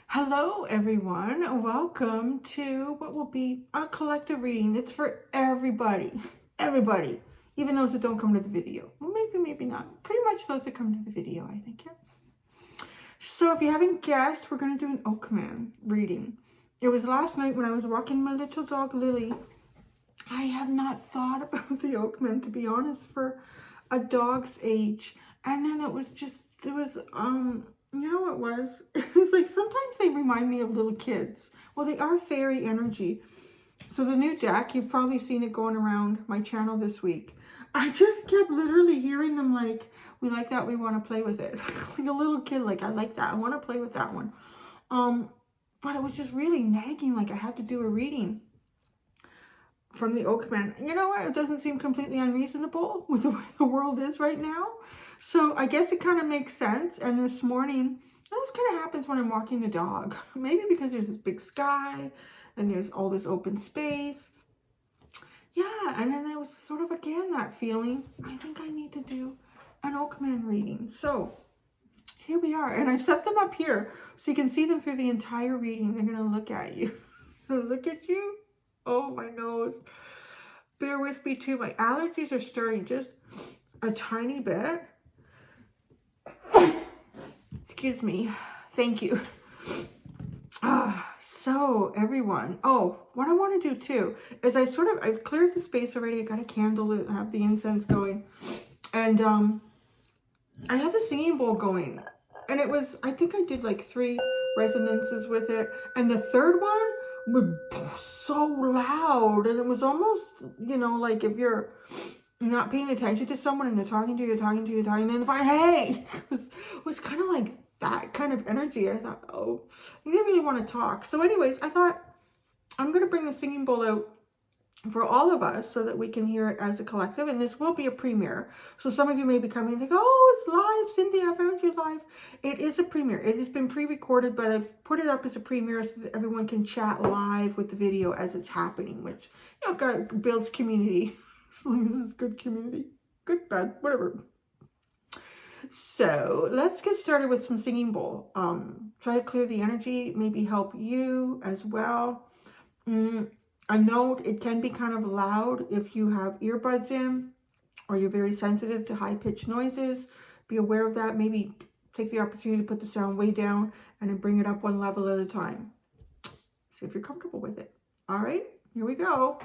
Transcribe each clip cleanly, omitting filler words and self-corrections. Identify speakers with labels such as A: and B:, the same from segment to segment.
A: Hello everyone, welcome to what will be a collective reading. It's for everybody, even those that don't come to the video. Well, maybe not. Pretty much those that come to the video, I think, yeah. So if you haven't guessed, we're going to do an Oakmen reading. It was last night when I was walking my little dog Lily. I have not thought about the Oakmen, to be honest, for a dog's age. And then it was you know what it was? It was like sometimes they remind me of little kids. Well, they are fairy energy. So the new deck, you've probably seen it going around my channel this week. I just kept literally hearing them like, we like that, we want to play with it. Like a little kid, like, I like that, I want to play with that one. But it was just really nagging, like I had to do a reading from the Oakmen. You know what? It doesn't seem completely unreasonable with the way the world is right now. So I guess it kind of makes sense. And this morning, this kind of happens when I'm walking the dog. Maybe because there's this big sky and there's all this open space. Yeah, and then there was sort of, again, that feeling, I think I need to do an Oakmen reading. So here we are. And I've set them up here so you can see them through the entire reading. They're going to look at you. Look at you. Oh, my nose. Bear with me too. My allergies are starting just a tiny bit. Excuse me. Thank you. So everyone. Oh, what I want to do too is I've cleared the space already. I got a candle to have the incense going. And I had the singing bowl going. And it was, I think I did like 3 resonances with it. And the third one was so loud, and it was almost, you know, like if you're not paying attention to someone and they're talking to you, and then hey, it was kind of like that kind of energy. I thought, oh, you didn't really want to talk. So anyways, I thought I'm going to bring the singing bowl out for all of us so that we can hear it as a collective, and this will be a premiere. So some of you may be coming and think, oh, it's live, Cindy, I found you live. It is a premiere. It has been pre-recorded, but I've put it up as a premiere so that everyone can chat live with the video as it's happening, which, you know, builds community. As long as it's good community. Good, bad, whatever. So let's get started with some singing bowl. Try to clear the energy, maybe help you as well. I know it can be kind of loud if you have earbuds in or you're very sensitive to high-pitched noises. Be aware of that. Maybe take the opportunity to put the sound way down and then bring it up one level at a time. See if you're comfortable with it. All right, here we go.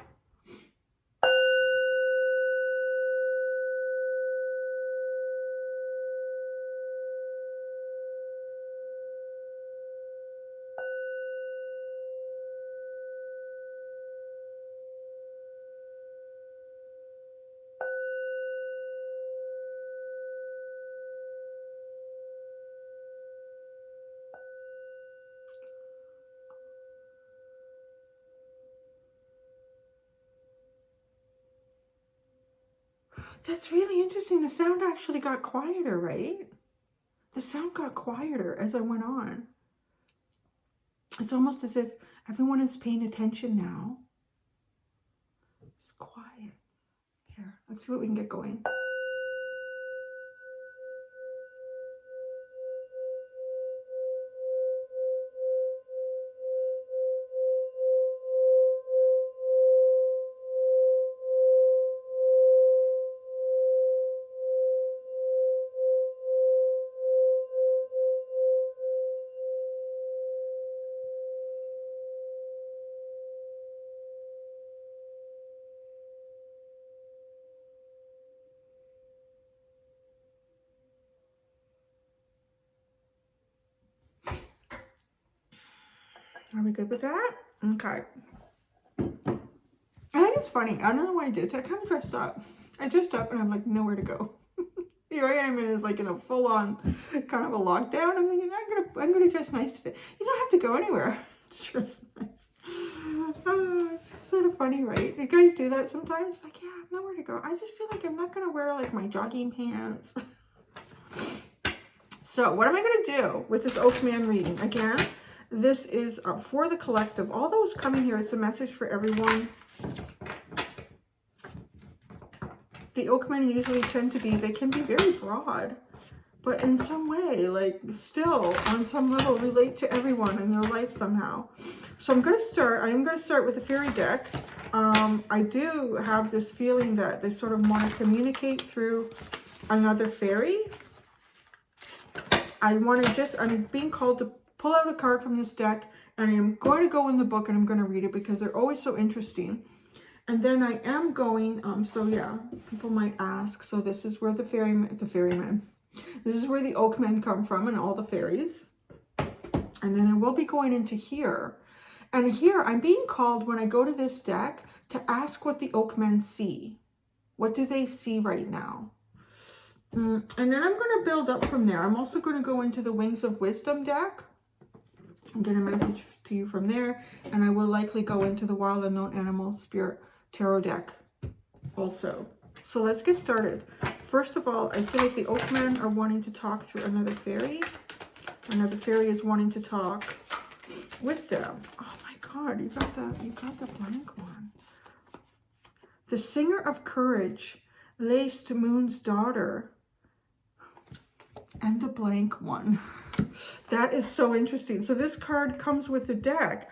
A: That's really interesting. The sound actually got quieter, right? The sound got quieter as I went on. It's almost as if everyone is paying attention now. It's quiet. Here, let's see what we can get going. Are we good with that? Okay. I think it's funny. I don't know why I did. I kind of dressed up. I dressed up and I'm like nowhere to go. Here I am in like in a full-on kind of a lockdown. I'm thinking I'm gonna dress nice today. You don't have to go anywhere to dress nice. It's sort of funny, right? You guys do that sometimes? Like, yeah, I have nowhere to go. I just feel like I'm not gonna wear like my jogging pants. So what am I gonna do with this Oakmen reading? Again, this is for the collective. All those coming here, it's a message for everyone. The Oakmen usually tend to be, they can be very broad. but in some way, like still on some level relate to everyone in their life somehow. So I'm going to start with the fairy deck. I do have this feeling that they sort of want to communicate through another fairy. I'm being called to pull out a card from this deck, and I'm going to go in the book and I'm going to read it because they're always so interesting. And then I am going, so yeah, people might ask, so this is where the ferryman, this is where the Oakmen come from and all the fairies. And then I will be going into here. And here I'm being called when I go to this deck to ask what the Oakmen see. What do they see right now? And then I'm going to build up from there. I'm also going to go into the Wings of Wisdom deck and get a message to you from there. And I will likely go into the Wild Unknown Animal Spirit Tarot deck also. So let's get started. First of all, I feel like the Oakmen are wanting to talk through another fairy. Another fairy is wanting to talk with them. Oh my God, you got the blank one. The Singer of Courage, Laced Moon's Daughter, and the blank one. That is so interesting. So this card comes with the deck,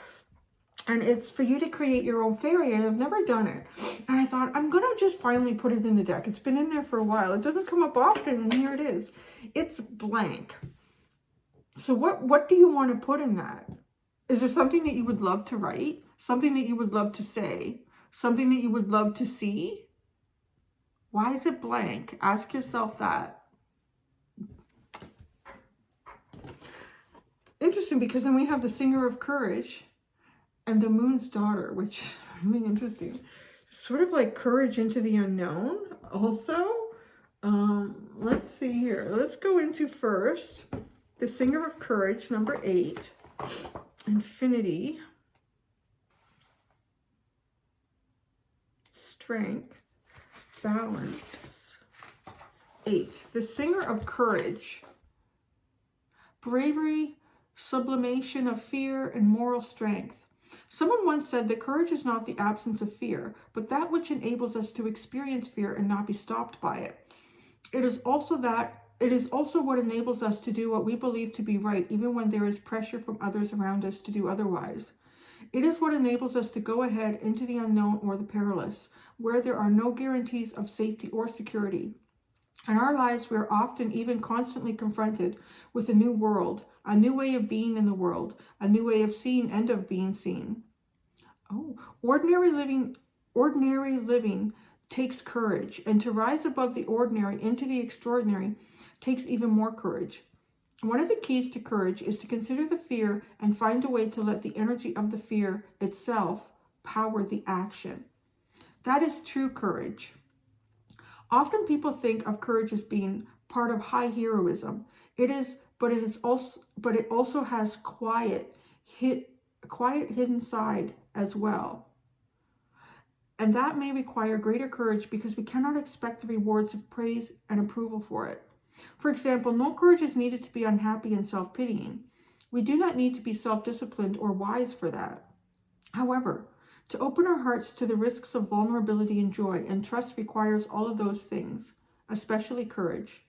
A: and it's for you to create your own fairy, and I've never done it. And I thought, I'm going to just finally put it in the deck. It's been in there for a while. It doesn't come up often, and here it is. It's blank. So what do you want to put in that? Is there something that you would love to write? Something that you would love to say? Something that you would love to see? Why is it blank? Ask yourself that. Interesting, because then we have the Singer of Courage and the Moon's Daughter, which is really interesting. Sort of like courage into the unknown also. Let's see here. Let's go into first the Singer of Courage, number 8. Infinity. Strength. Balance. 8. The Singer of Courage. Bravery, sublimation of fear, and moral strength. Someone once said that courage is not the absence of fear, but that which enables us to experience fear and not be stopped by it. It is also what enables us to do what we believe to be right, even when there is pressure from others around us to do otherwise. It is what enables us to go ahead into the unknown or the perilous, where there are no guarantees of safety or security. In our lives, we are often, even constantly confronted with a new world, a new way of being in the world, a new way of seeing and of being seen. Ordinary living takes courage, and to rise above the ordinary into the extraordinary takes even more courage. One of the keys to courage is to consider the fear and find a way to let the energy of the fear itself power the action. That is true courage. Often people think of courage as being part of high heroism. It is, but it also has quiet hidden side as well. And that may require greater courage because we cannot expect the rewards of praise and approval for it. For example, no courage is needed to be unhappy and self-pitying. We do not need to be self-disciplined or wise for that. However, to open our hearts to the risks of vulnerability and joy and trust requires all of those things, especially courage.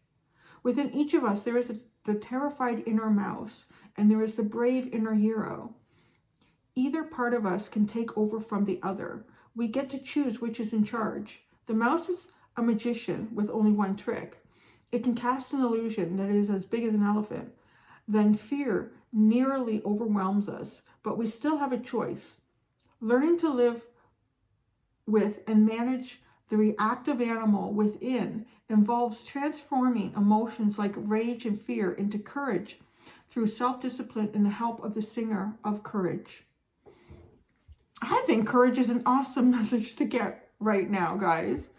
A: Within each of us, there is the terrified inner mouse, and there is the brave inner hero. Either part of us can take over from the other. We get to choose which is in charge. The mouse is a magician with only one trick. It can cast an illusion that is as big as an elephant. Then fear nearly overwhelms us, but we still have a choice. Learning to live with and manage the reactive animal within involves transforming emotions like rage and fear into courage through self-discipline and the help of the Singer of Courage. I think courage is an awesome message to get right now, guys.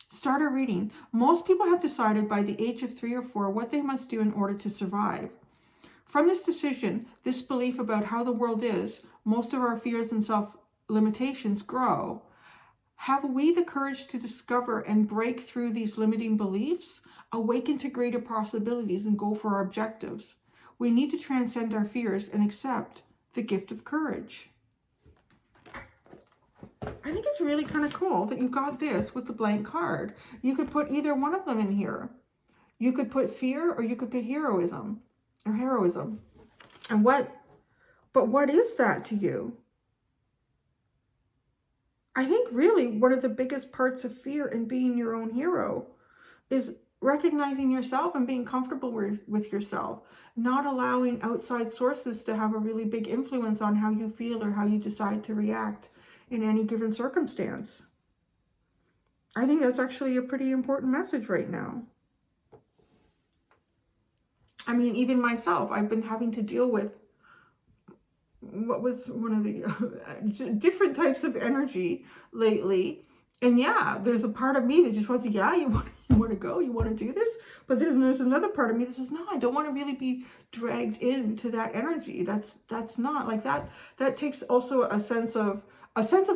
A: Starter reading. Most people have decided by the age of 3 or 4 what they must do in order to survive. From this decision, this belief about how the world is, most of our fears and self-limitations grow. Have we the courage to discover and break through these limiting beliefs, awaken to greater possibilities, and go for our objectives? We need to transcend our fears and accept the gift of courage. I think it's really kind of cool that you got this with the blank card. You could put either one of them in here. You could put fear, or you could put heroism or heroism. And what is that to you? I think really one of the biggest parts of fear in being your own hero is recognizing yourself and being comfortable with yourself, not allowing outside sources to have a really big influence on how you feel or how you decide to react in any given circumstance. I think that's actually a pretty important message right now. I mean, even myself, I've been having to deal with what was one of the different types of energy lately. And yeah, there's a part of me that just wants to, yeah, you want to go, you want to do this. But there's another part of me that says, no, I don't want to really be dragged into that energy. That's not like that. That takes also a sense of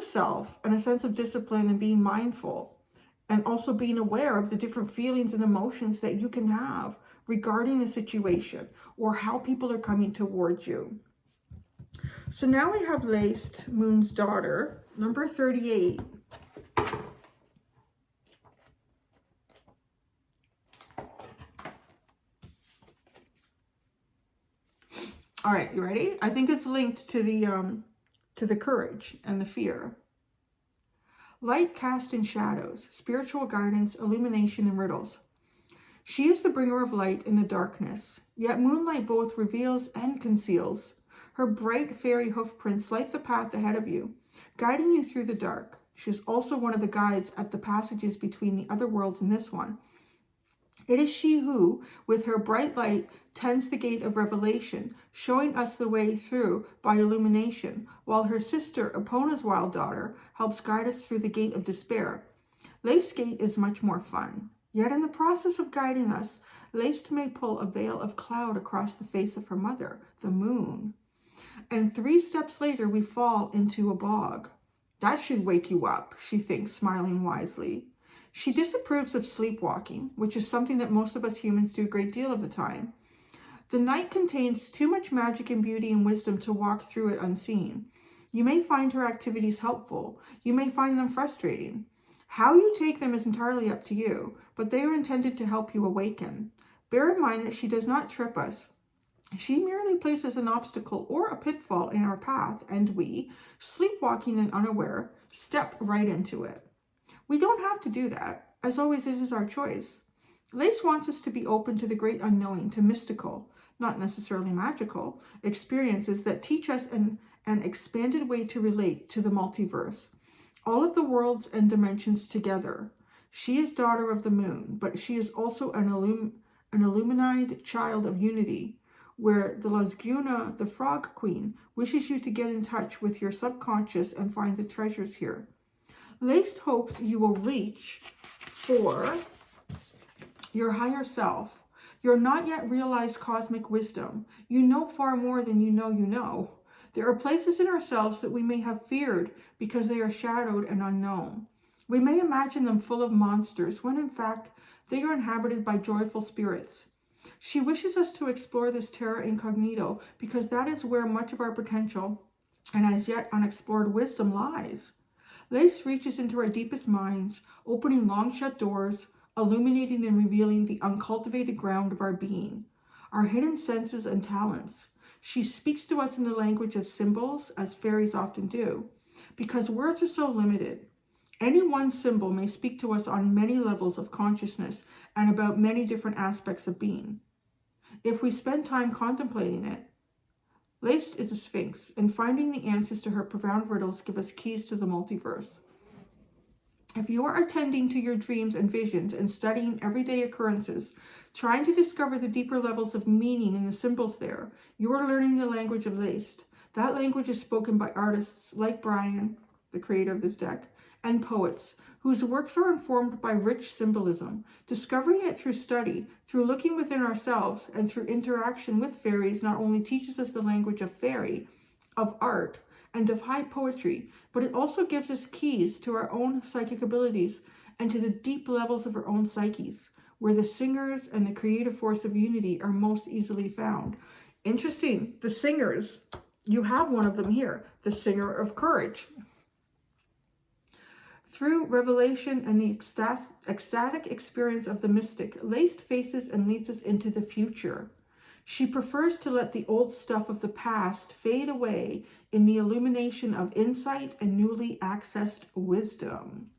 A: self and a sense of discipline and being mindful, and also being aware of the different feelings and emotions that you can have regarding a situation or how people are coming towards you. So now we have Laced, Moon's daughter, number 38. All right, you ready? I think it's linked to the courage and the fear. Light cast in shadows, spiritual guidance, illumination, and riddles. She is the bringer of light in the darkness, yet moonlight both reveals and conceals. Her bright fairy hoofprints light the path ahead of you, guiding you through the dark. She is also one of the guides at the passages between the other worlds and this one. It is she who, with her bright light, tends the gate of revelation, showing us the way through by illumination, while her sister, Epona's wild daughter, helps guide us through the gate of despair. Lace Gate is much more fun. Yet in the process of guiding us, Laced may pull a veil of cloud across the face of her mother, the moon. And 3 steps later, we fall into a bog. That should wake you up, she thinks, smiling wisely. She disapproves of sleepwalking, which is something that most of us humans do a great deal of the time. The night contains too much magic and beauty and wisdom to walk through it unseen. You may find her activities helpful. You may find them frustrating. How you take them is entirely up to you, but they are intended to help you awaken. Bear in mind that she does not trip us. She merely places an obstacle or a pitfall in our path, and we, sleepwalking and unaware, step right into it. We don't have to do that. As always, it is our choice. Lace wants us to be open to the great unknowing, to mystical, not necessarily magical, experiences that teach us an expanded way to relate to the multiverse. All of the worlds and dimensions together. She is daughter of the moon, but she is also an illumined child of unity, where the Lasguna, the frog queen, wishes you to get in touch with your subconscious and find the treasures here. Laced hopes you will reach for your higher self, your not yet realized cosmic wisdom. You know far more than you know you know. There are places in ourselves that we may have feared because they are shadowed and unknown. We may imagine them full of monsters, when in fact they are inhabited by joyful spirits. She wishes us to explore this terra incognito because that is where much of our potential and as yet unexplored wisdom lies. Lace reaches into our deepest minds, opening long shut doors, illuminating and revealing the uncultivated ground of our being, our hidden senses and talents. She speaks to us in the language of symbols, as fairies often do, because words are so limited. Any one symbol may speak to us on many levels of consciousness and about many different aspects of being. If we spend time contemplating it, Laced is a sphinx, and finding the answers to her profound riddles give us keys to the multiverse. If you are attending to your dreams and visions and studying everyday occurrences, trying to discover the deeper levels of meaning in the symbols there, you are learning the language of Laced. That language is spoken by artists like Brian, the creator of this deck, and poets, whose works are informed by rich symbolism. Discovering it through study, through looking within ourselves, and through interaction with fairies not only teaches us the language of fairy, of art, and of high poetry, but it also gives us keys to our own psychic abilities and to the deep levels of our own psyches, where the singers and the creative force of unity are most easily found. Interesting, the singers, you have one of them here, the singer of courage. Through revelation and the ecstatic experience of the mystic, Laced faces and leads us into the future. She prefers to let the old stuff of the past fade away in the illumination of insight and newly accessed wisdom.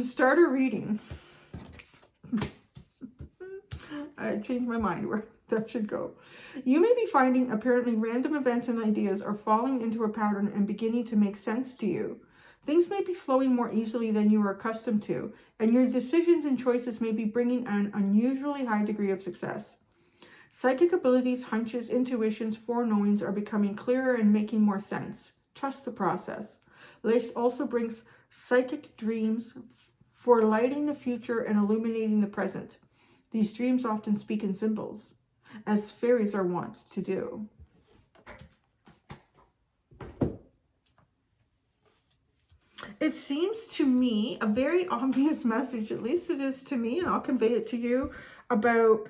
A: Start a reading. I changed my mind where that should go. You may be finding apparently random events and ideas are falling into a pattern and beginning to make sense to you. Things may be flowing more easily than you are accustomed to, and your decisions and choices may be bringing an unusually high degree of success. Psychic abilities, hunches, intuitions, foreknowings are becoming clearer and making more sense. Trust the process. Lace also brings psychic dreams for lighting the future and illuminating the present. These dreams often speak in symbols, as fairies are wont to do. It seems to me a very obvious message, at least it is to me, and I'll convey it to you, about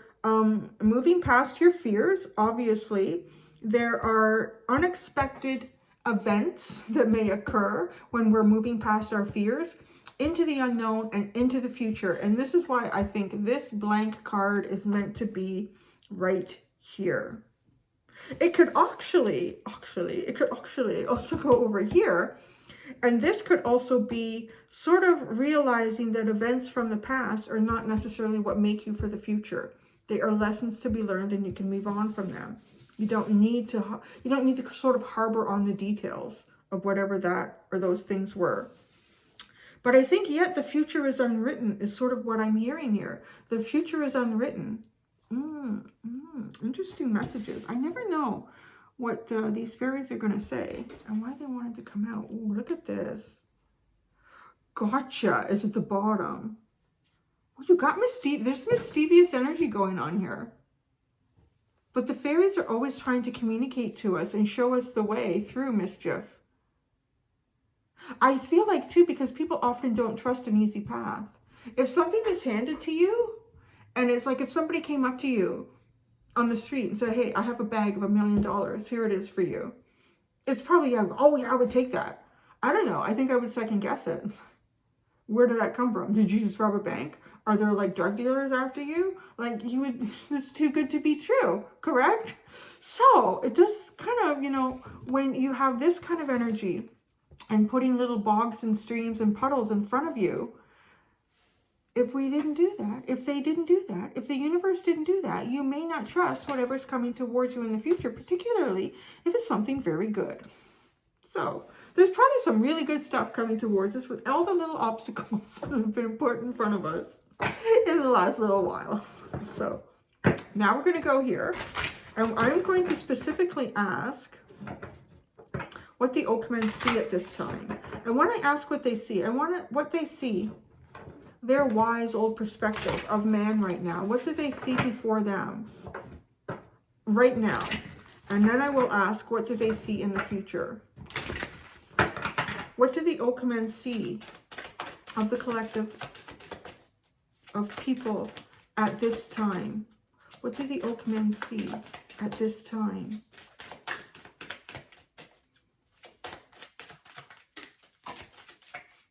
A: moving past your fears. Obviously, there are unexpected events that may occur when we're moving past our fears into the unknown and into the future. And this is why I think this blank card is meant to be right here. It could actually also go over here. And this could also be sort of realizing that events from the past are not necessarily what make you for the future. They are lessons to be learned, and you can move on from them. You don't need to sort of harbor on the details of whatever that or those things were. But I think yet the future is unwritten is sort of what I'm hearing here. The future is unwritten. Interesting messages. I never know what these fairies are going to say and why they wanted to come out. Ooh, look at this. Gotcha is at the bottom. Well, you got there's mischievous energy going on here. But the fairies are always trying to communicate to us and show us the way through mischief. I feel like, too, because people often don't trust an easy path. If something is handed to you, and it's like if somebody came up to you on the street and said, hey, I have a bag of $1 million. Here it is for you. It's probably, oh, yeah, I would take that. I don't know. I think I would second guess it. Where did that come from? Did you just rob a bank? Are there like drug dealers after you? Like you would, it's too good to be true, correct? So it does kind of, you know, when you have this kind of energy and putting little bogs and streams and puddles in front of you, if we didn't do that, if they didn't do that, if the universe didn't do that, you may not trust whatever's coming towards you in the future, particularly if it's something very good. So there's probably some really good stuff coming towards us with all the little obstacles that have been put in front of us in the last little while. So now we're going to go here, and I'm going to specifically ask what the Oakmen see at this time. And when I ask what they see, I want what they see, their wise old perspective of man right now. What do they see before them right now? And then I will ask, what do they see in the future? What do the Oakmen see of the collective of people at this time? What do the Oakmen see at this time?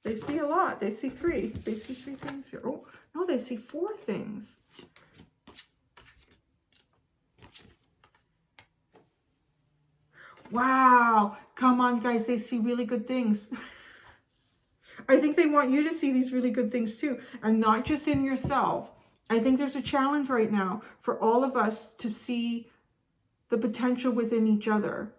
A: They see a lot. They see three. They see 3 things here. Oh, no, they see 4 things. Wow. Come on, guys. They see really good things. I think they want you to see these really good things too, and not just in yourself. I think there's a challenge right now for all of us to see the potential within each other,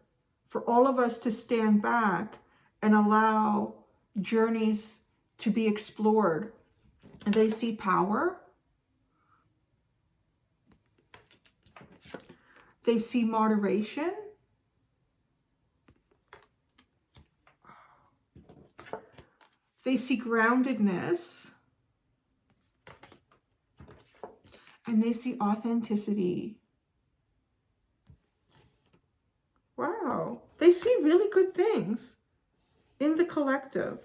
A: for all of us to stand back and allow journeys to be explored. And they see power. They see moderation. They see groundedness. And they see authenticity. Wow. They see really good things in the collective.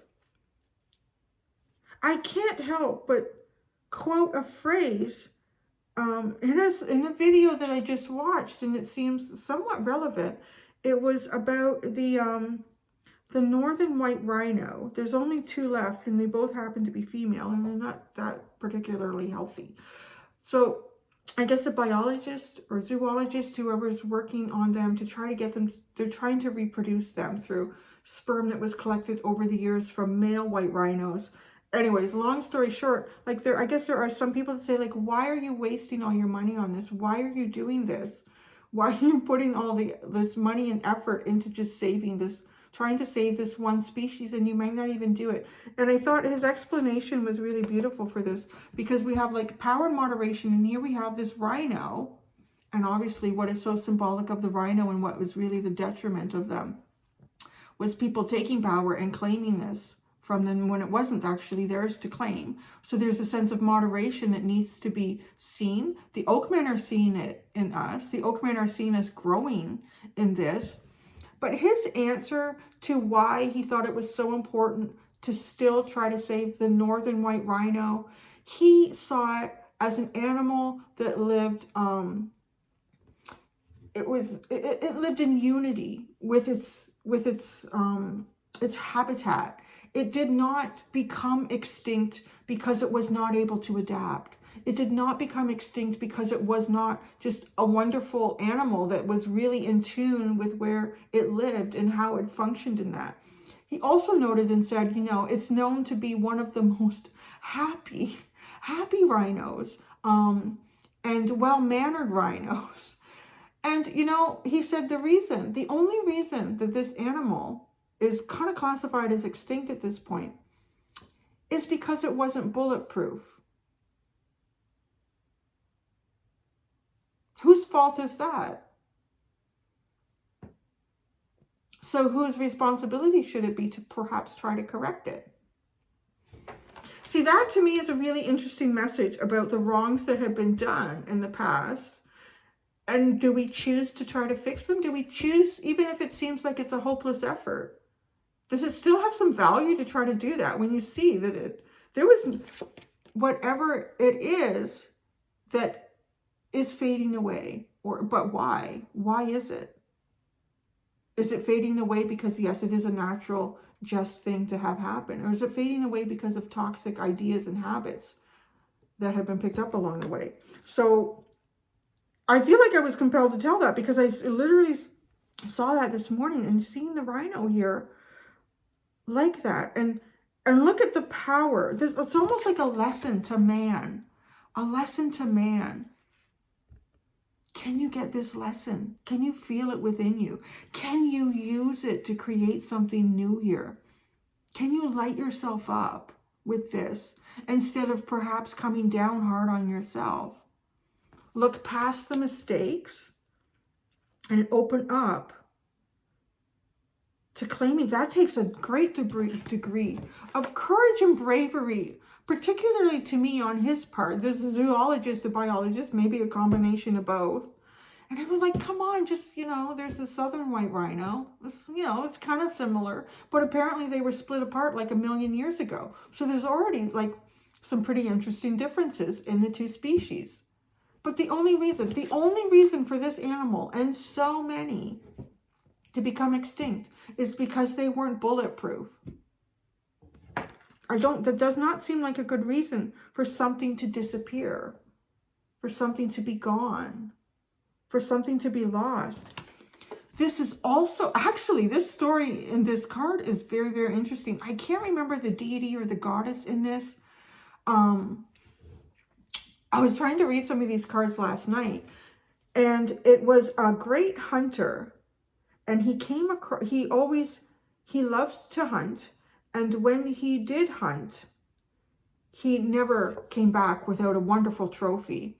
A: I can't help but quote a phrase in a video that I just watched, and it seems somewhat relevant. It was about the the northern white rhino, there's only 2 left, and they both happen to be female, and they're not that particularly healthy. So I guess the biologist or zoologist, whoever's working on them to try to get them, they're trying to reproduce them through sperm that was collected over the years from male white rhinos. Anyways, long story short, like I guess there are some people that say, like, why are you wasting all your money on this? Why are you doing this? Why are you putting all this money and effort into just saving this, trying to save this one species, and you might not even do it? And I thought his explanation was really beautiful for this, because we have like power and moderation, and here we have this rhino, and obviously what is so symbolic of the rhino and what was really the detriment of them was people taking power and claiming this from them when it wasn't actually theirs to claim. So there's a sense of moderation that needs to be seen. The Oakmen are seeing it in us. The Oakmen are seeing us growing in this. But his answer to why he thought it was so important to still try to save the northern white rhino, he saw it as an animal that lived, it lived in unity with its habitat. It did not become extinct because it was not able to adapt. It did not become extinct because it was not just a wonderful animal that was really in tune with where it lived and how it functioned in that. He also noted and said, you know, it's known to be one of the most happy rhinos, and well-mannered rhinos. And, you know, he said the only reason that this animal is kind of classified as extinct at this point is because it wasn't bulletproof. Whose fault is that? So whose responsibility should it be to perhaps try to correct it? See, that to me is a really interesting message about the wrongs that have been done in the past. And do we choose to try to fix them? Do we choose, even if it seems like it's a hopeless effort? Does it still have some value to try to do that when you see that there was whatever it is that is fading away? But why? Why is it? Is it fading away because, yes, it is a natural, just thing to have happen? Or is it fading away because of toxic ideas and habits that have been picked up along the way? So I feel like I was compelled to tell that because I literally saw that this morning, and seeing the rhino here like that, and look at the power. It's almost like a lesson to man. A lesson to man. Can you get this lesson? Can you feel it within you? Can you use it to create something new here? Can you light yourself up with this instead of perhaps coming down hard on yourself? Look past the mistakes and open up to claiming. That takes a great degree of courage and bravery, particularly to me on his part. There's a zoologist, a biologist, maybe a combination of both. And I was like, come on, just, you know, there's the southern white rhino. It's, you know, it's kind of similar, but apparently they were split apart like 1 million years ago. So there's already like some pretty interesting differences in the two species. But the only reason for this animal and so many to become extinct is because they weren't bulletproof. That does not seem like a good reason for something to disappear, for something to be gone, for something to be lost. This is also, actually, this story in this card is very, very interesting. I can't remember the deity or the goddess in this. I was trying to read some of these cards last night, and it was a great hunter, and he came across, he loved to hunt, and when he did hunt, he never came back without a wonderful trophy.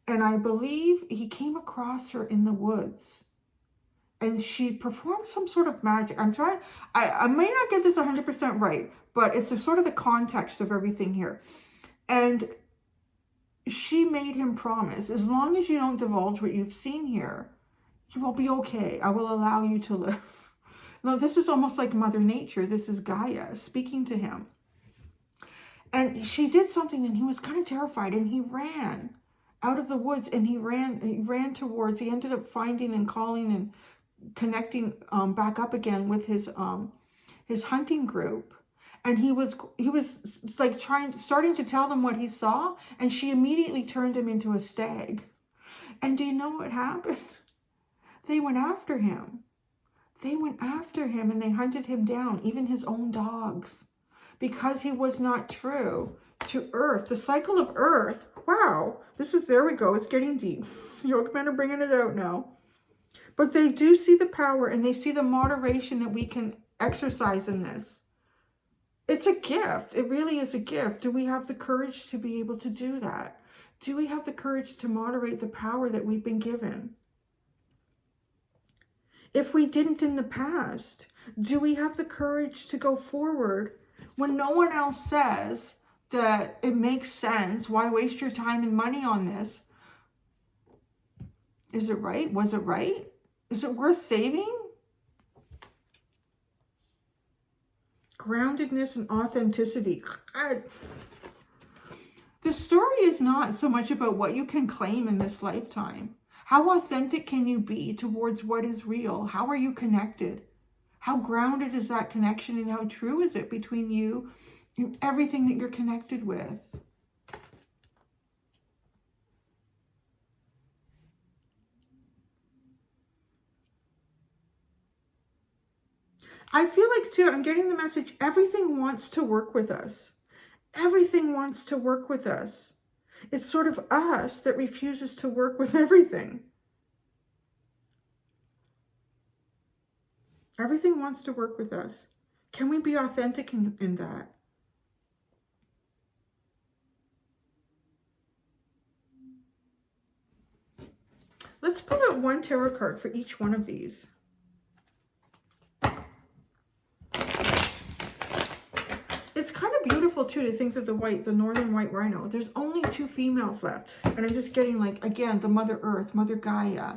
A: And I believe he came across her in the woods, and she performed some sort of magic. I may not get this 100% right, but it's sort of the context of everything here. And she made him promise, as long as you don't divulge what you've seen here, you will be okay. I will allow you to live. Now, this is almost like Mother Nature. This is Gaia speaking to him. And she did something, and he was kind of terrified, and he ran out of the woods, and he ended up finding and calling and connecting back up again with his his hunting group, and he was like starting to tell them what he saw, and she immediately turned him into a stag. And do you know what happened? They went after him. They went after him and they hunted him down, even his own dogs, because he was not true to Earth. The cycle of Earth. Wow, there we go. It's getting deep. The Oakmen are bringing it out now. But they do see the power and they see the moderation that we can exercise in this. It's a gift. It really is a gift. Do we have the courage to be able to do that? Do we have the courage to moderate the power that we've been given? If we didn't in the past, do we have the courage to go forward when no one else says that it makes sense? Why waste your time and money on this? Is it right? Was it right? Is it worth saving? Groundedness and authenticity. The story is not so much about what you can claim in this lifetime. How authentic can you be towards what is real? How are you connected? How grounded is that connection, and how true is it between you and everything that you're connected with? I feel like, too, I'm getting the message, everything wants to work with us. Everything wants to work with us. It's sort of us that refuses to work with everything. Everything wants to work with us. Can we be authentic in that? Let's pull out one tarot card for each one of these. It's kind of beautiful, too, to think that the northern white rhino, there's only 2 females left. And I'm just getting, like, again, the Mother Earth, Mother Gaia.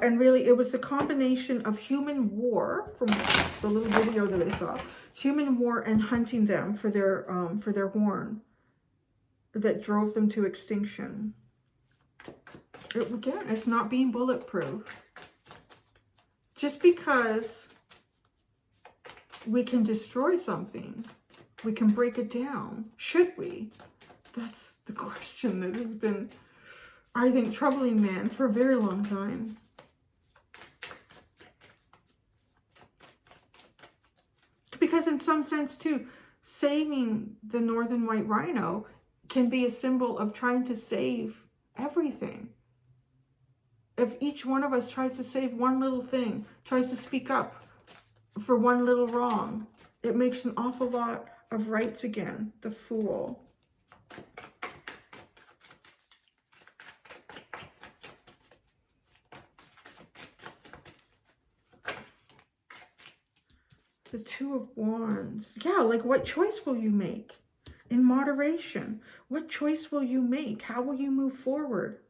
A: And really, it was the combination of human war, from the little video that I saw, human war and hunting them for their horn, that drove them to extinction. Again, it's not being bulletproof. Just because we can destroy something, we can break it down. Should we? That's the question that has been, I think, troubling man for a very long time. Because in some sense, too, saving the northern white rhino can be a symbol of trying to save everything. If each one of us tries to save one little thing, tries to speak up for one little wrong, it makes an awful lot of rights again. The Fool. The Two of Wands. Yeah, like, what choice will you make? In moderation. What choice will you make? How will you move forward?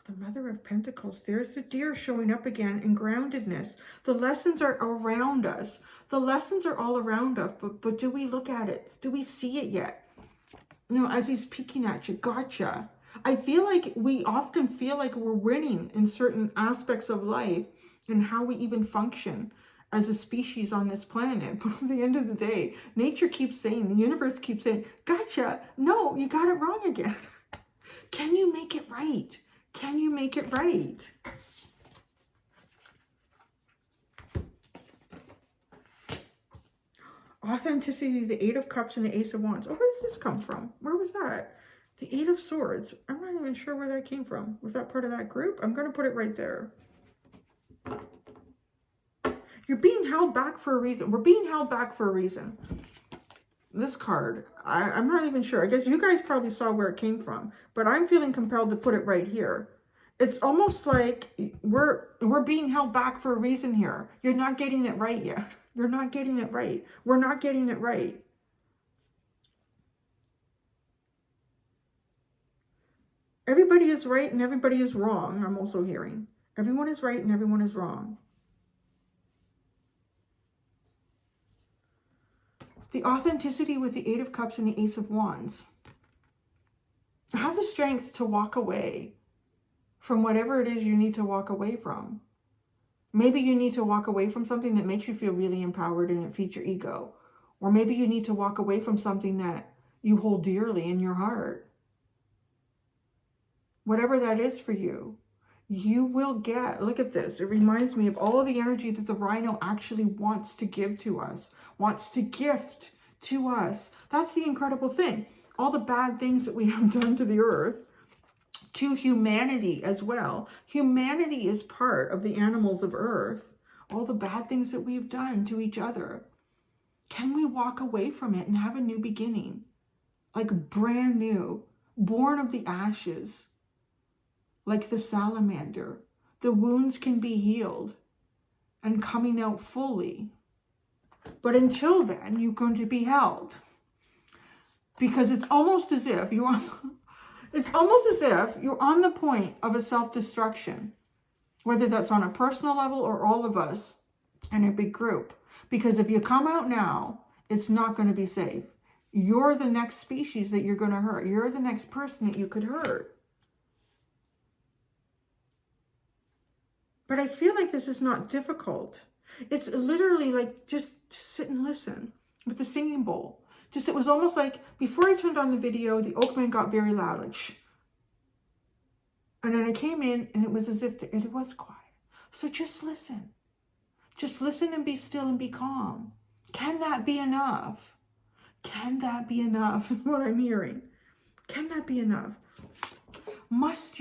A: The Mother of Pentacles. There's the Deer showing up again in groundedness. The lessons are around us. The lessons are all around us, but do we look at it? Do we see it yet? You know, as he's peeking at you, gotcha. I feel like we often feel like we're winning in certain aspects of life and how we even function as a species on this planet. But at the end of the day, nature keeps saying, the universe keeps saying, gotcha. No, you got it wrong again. Can you make it right? Can you make it right? Authenticity, the Eight of Cups and the Ace of Wands. Oh, where does this come from? Where was that? The Eight of Swords. I'm not even sure where that came from. Was that part of that group? I'm going to put it right there. You're being held back for a reason. We're being held back for a reason. This card, I'm not even sure. I guess you guys probably saw where it came from. But I'm feeling compelled to put it right here. It's almost like we're being held back for a reason here. You're not getting it right yet. You're not getting it right. We're not getting it right. Everybody is right and everybody is wrong, I'm also hearing. Everyone is right and everyone is wrong. The authenticity with the Eight of Cups and the Ace of Wands. Have the strength to walk away from whatever it is you need to walk away from. Maybe you need to walk away from something that makes you feel really empowered and it feeds your ego. Or maybe you need to walk away from something that you hold dearly in your heart. Whatever that is for you, you will get. Look at this. It reminds me of all of the energy that the rhino actually wants to give to us, wants to gift to us. That's the incredible thing. All the bad things that we have done to the earth, to humanity as well. Humanity is part of the animals of earth. All the bad things that we've done to each other. Can we walk away from it and have a new beginning? Like brand new, born of the ashes. Like the salamander, the wounds can be healed and coming out fully. But until then, you're going to be held. Because it's almost as if you're on the point of a self-destruction. Whether that's on a personal level or all of us in a big group. Because if you come out now, it's not going to be safe. You're the next species that you're going to hurt. You're the next person that you could hurt. But I feel like this is not difficult. It's literally like just sit and listen with the singing bowl. It was almost like before I turned on the video, the Oakmen got very loud, like shh. And then I came in and it was as if it was quiet. So just listen. Just listen and be still and be calm. Can that be enough? Can that be enough is what I'm hearing. Can that be enough? Must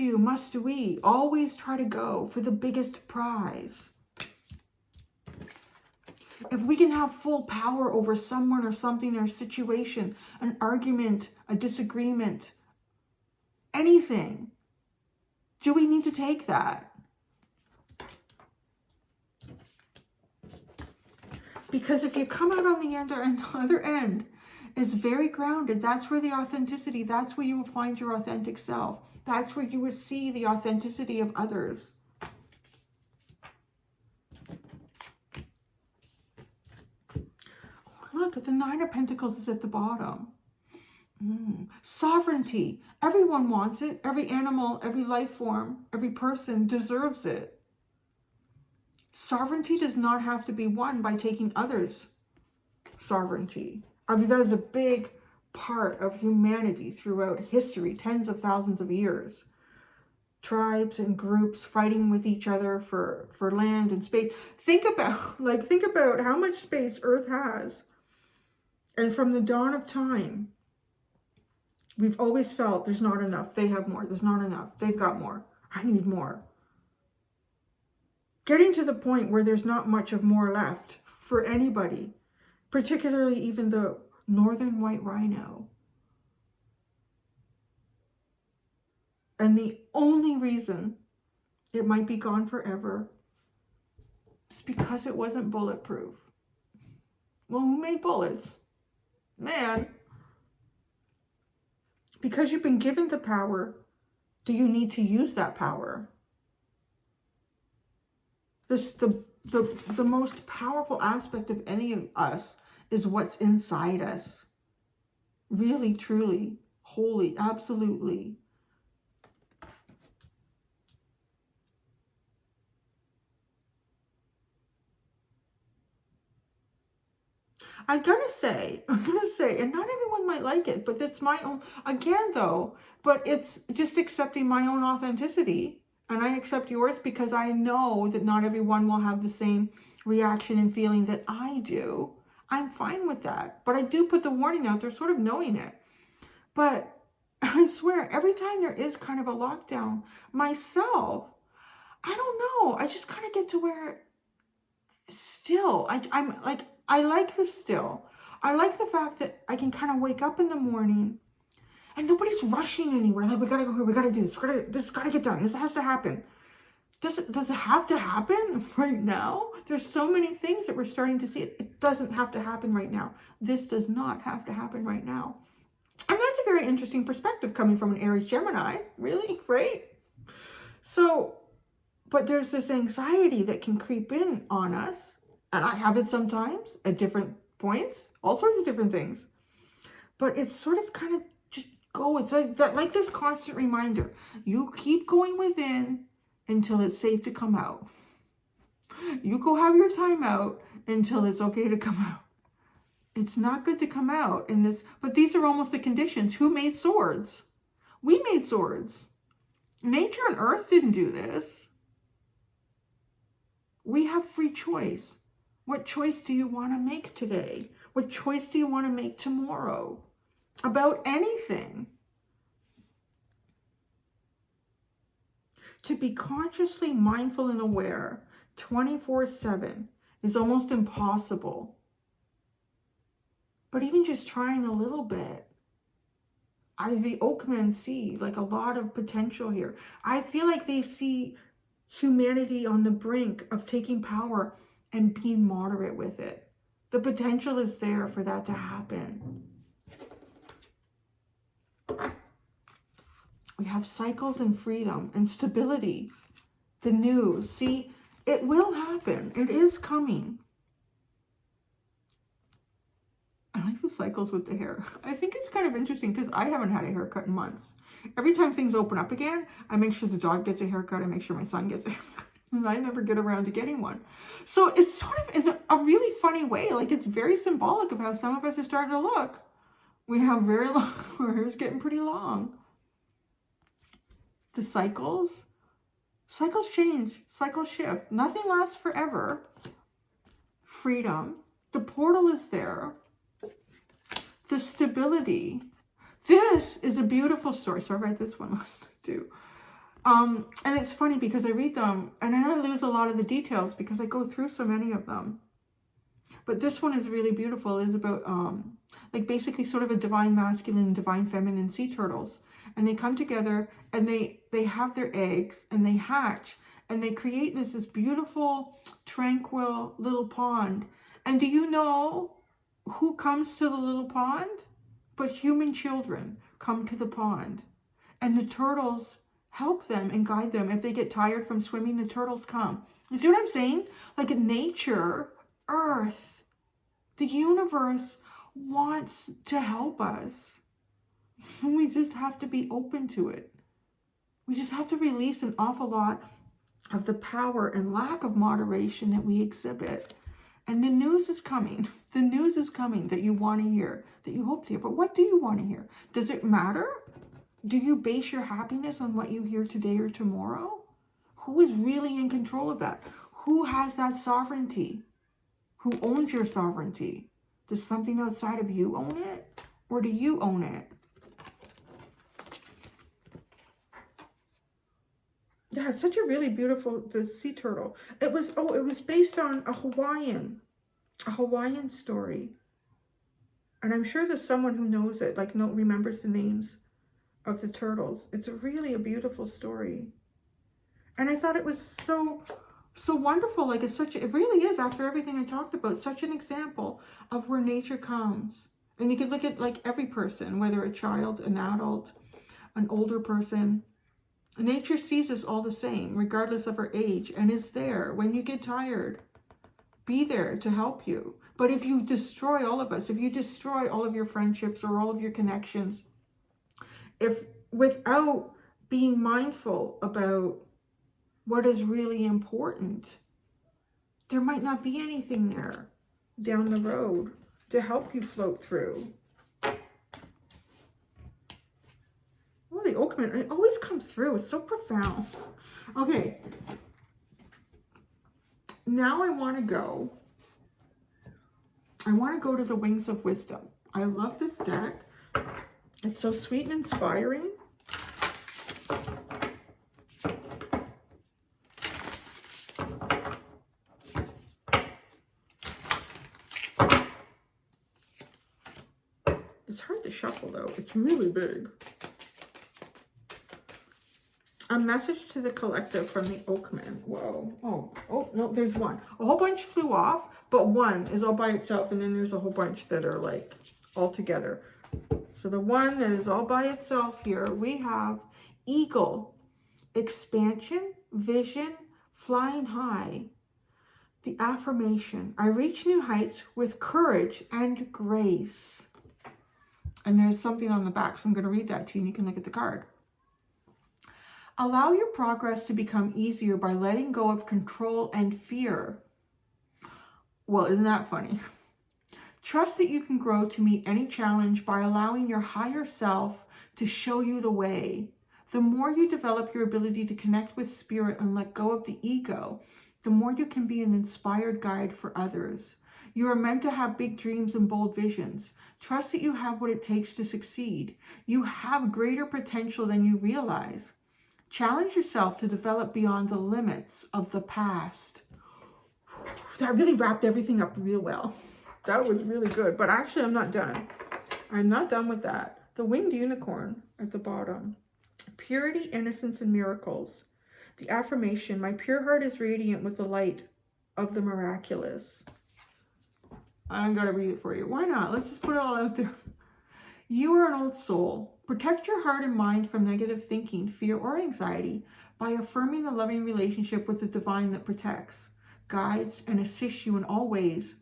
A: we always try to go for the biggest prize? If we can have full power over someone or something or a situation, an argument, a disagreement, anything, do we need to take that? Because if you come out on the other end is very grounded, that's where the authenticity, that's where you will find your authentic self. That's where you will see the authenticity of others. Look, the Nine of Pentacles is at the bottom. Sovereignty. Everyone wants it. Every animal, every life form, every person deserves it. Sovereignty does not have to be won by taking others' sovereignty. I mean, that is a big part of humanity throughout history, tens of thousands of years. Tribes and groups fighting with each other for land and space. Think about how much space Earth has. And from the dawn of time, we've always felt there's not enough. They have more. There's not enough. They've got more. I need more. Getting to the point where there's not much of more left for anybody, particularly even the northern white rhino. And the only reason it might be gone forever is because it wasn't bulletproof. Well, who made bullets? Man. Because you've been given the power, do you need to use that power? The most powerful aspect of any of us is what's inside us. Really, truly, wholly, absolutely. I'm gonna say, and not everyone might like it, but it's my own, again though, but it's just accepting my own authenticity. And I accept yours because I know that not everyone will have the same reaction and feeling that I do. I'm fine with that. But I do put the warning out there, sort of knowing it. But I swear, every time there is kind of a lockdown, myself, I don't know. I just kind of get to where still, I'm like, I like this still. I like the fact that I can kind of wake up in the morning and nobody's rushing anywhere. Like, we gotta go here, we gotta do this, this gotta get done, this has to happen. Does it have to happen right now? There's so many things that we're starting to see. It doesn't have to happen right now. This does not have to happen right now. And that's a very interesting perspective coming from an Aries Gemini, really, right? So, but there's this anxiety that can creep in on us. And I have it sometimes at different points, all sorts of different things. But it's sort of kind of just go. It's like that, like this constant reminder. You keep going within until it's safe to come out. You go have your time out until it's okay to come out. It's not good to come out in this, but these are almost the conditions. Who made swords? We made swords. Nature and earth didn't do this. We have free choice. What choice do you want to make today? What choice do you want to make tomorrow? About anything. To be consciously mindful and aware 24/7 is almost impossible. But even just trying a little bit, the Oakmen see like a lot of potential here. I feel like they see humanity on the brink of taking power and being moderate with it. The potential is there for that to happen. We have cycles and freedom and stability. The news. See, it will happen. It is coming. I like the cycles with the hair. I think it's kind of interesting because I haven't had a haircut in months. Every time things open up again, I make sure the dog gets a haircut. I make sure my son gets a haircut. And I never get around to getting one. So it's sort of in a really funny way. Like it's very symbolic of how some of us are starting to look. We have very long, our hair's getting pretty long. The cycles change, cycles shift. Nothing lasts forever. Freedom. The portal is there. The stability. This is a beautiful story. So I read this one last night too. And it's funny because I read them and then I lose a lot of the details because I go through so many of them. But this one is really beautiful. It's about like basically sort of a divine masculine and divine feminine sea turtles. And they come together and they have their eggs and they hatch and they create this beautiful, tranquil little pond. And do you know who comes to the little pond? But human children come to the pond. And the turtles help them and guide them. If they get tired from swimming, the turtles come. You see what I'm saying? Like nature, earth, the universe wants to help us. We just have to be open to it. We just have to release an awful lot of the power and lack of moderation that we exhibit. And the news is coming. The news is coming that you want to hear, that you hope to hear. But what do you want to hear? Does it matter? Do you base your happiness on what you hear today or tomorrow? Who is really in control of that? Who has that sovereignty? Who owns your sovereignty? Does something outside of you own it? Or do you own it? Yeah, it's such a really beautiful, the sea turtle. It was based on a Hawaiian story. And I'm sure there's someone who knows it, like remembers the names of the turtles. It's really a beautiful story. And I thought it was so wonderful. Like it really is, after everything I talked about, such an example of where nature comes. And you could look at like every person, whether a child, an adult, an older person. Nature sees us all the same, regardless of our age, and is there. When you get tired, be there to help you. But if you destroy all of us, if you destroy all of your friendships or all of your connections, if without being mindful about what is really important, there might not be anything there down the road to help you float through. Oh, the Oakmen, it always comes through. It's so profound. Okay. Now I want to go to the Wings of Wisdom. I love this deck. It's so sweet and inspiring. It's hard to shuffle though. It's really big. A message to the collective from the Oakmen. Whoa. Oh, no, there's one. A whole bunch flew off, but one is all by itself, and then there's a whole bunch that are like all together. So the one that is all by itself here, we have eagle, expansion, vision, flying high. The affirmation, I reach new heights with courage and grace. And there's something on the back, so I'm going to read that to you and you can look at the card. Allow your progress to become easier by letting go of control and fear. Well, isn't that funny? Trust that you can grow to meet any challenge by allowing your higher self to show you the way. The more you develop your ability to connect with spirit and let go of the ego, the more you can be an inspired guide for others. You are meant to have big dreams and bold visions. Trust that you have what it takes to succeed. You have greater potential than you realize. Challenge yourself to develop beyond the limits of the past. That really wrapped everything up real well. That was really good. But actually, I'm not done. I'm not done with that. The winged unicorn at the bottom. Purity, innocence, and miracles. The affirmation, my pure heart is radiant with the light of the miraculous. I'm going to read it for you. Why not? Let's just put it all out there. You are an old soul. Protect your heart and mind from negative thinking, fear, or anxiety by affirming the loving relationship with the divine that protects, guides, and assists you in all ways.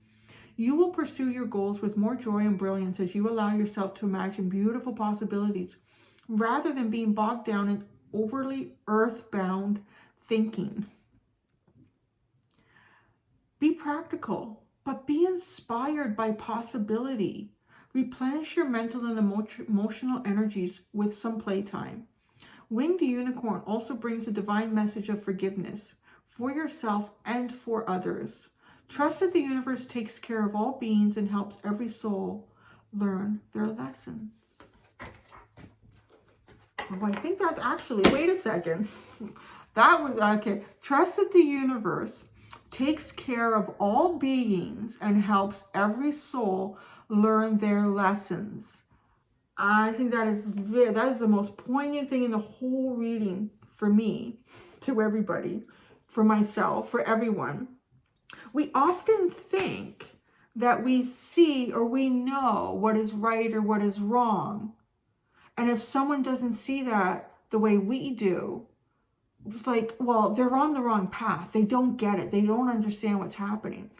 A: You will pursue your goals with more joy and brilliance as you allow yourself to imagine beautiful possibilities rather than being bogged down in overly earthbound thinking. Be practical, but be inspired by possibility. Replenish your mental and emotional energies with some playtime. Winged Unicorn also brings a divine message of forgiveness for yourself and for others. Trust that the universe takes care of all beings and helps every soul learn their lessons. Oh, I think that's actually, wait a second. That was, okay. Trust that the universe takes care of all beings and helps every soul learn their lessons. I think that is the most poignant thing in the whole reading for me, to everybody, for myself, for everyone. We often think that we see or we know what is right or what is wrong. And if someone doesn't see that the way we do, it's like, well, they're on the wrong path. They don't get it. They don't understand what's happening.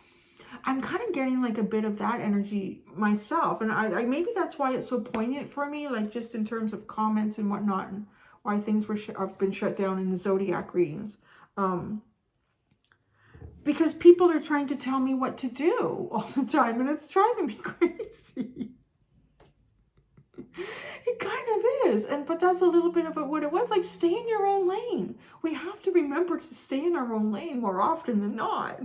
A: I'm kind of getting like a bit of that energy myself. And I maybe that's why it's so poignant for me, like just in terms of comments and whatnot, and why things have been shut down in the zodiac readings. Because people are trying to tell me what to do all the time, and it's driving me crazy. It kind of is, but that's a little bit of what it was. Like, stay in your own lane. We have to remember to stay in our own lane more often than not.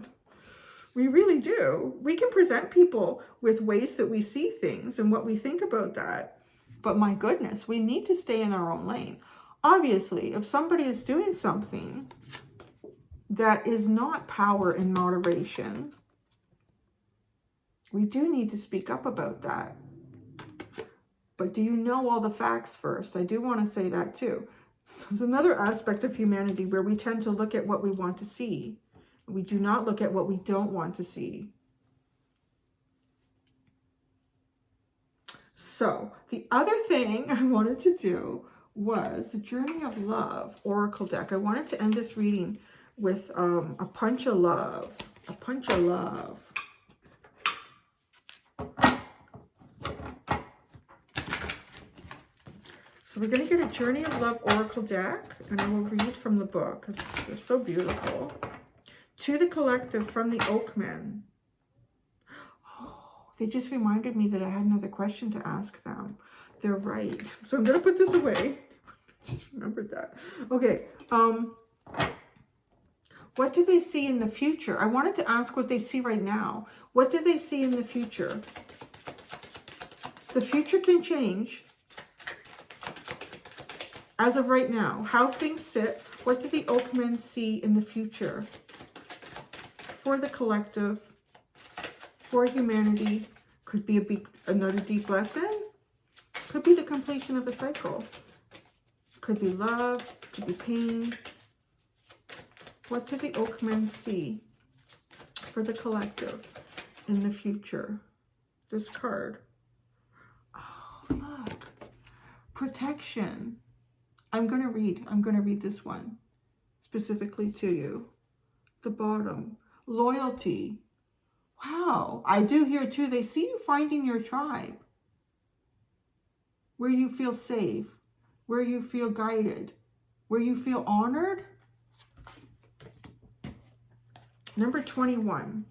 A: We really do. We can present people with ways that we see things and what we think about that. But my goodness, we need to stay in our own lane. Obviously, if somebody is doing something that is not power and moderation, we do need to speak up about that. But do you know all the facts first? I do want to say that too. There's another aspect of humanity where we tend to look at what we want to see. We do not look at what we don't want to see. So the other thing I wanted to do was the Journey of Love Oracle deck. I wanted to end this reading with a punch of love. A punch of love. So we're going to get a Journey of Love Oracle deck, and I will read from the book because they're so beautiful. To the Collective from the Oakmen. Oh, they just reminded me that I had another question to ask them. They're right. So I'm going to put this away. Just remembered that. Okay. What do they see in the future? I wanted to ask what they see right now. What do they see in the future? The future can change. As of right now, how things sit. What do the Oakmen see in the future? For the collective, for humanity, could be another deep lesson. Could be the completion of a cycle. Could be love, could be pain. What do the Oakmen see for the collective in the future? This card. Oh, look. Protection. I'm going to read this one specifically to you. The bottom. loyalty. Wow. I do hear too, they see you finding your tribe. Where you feel safe. Where you feel guided. Where you feel honored. Number 21.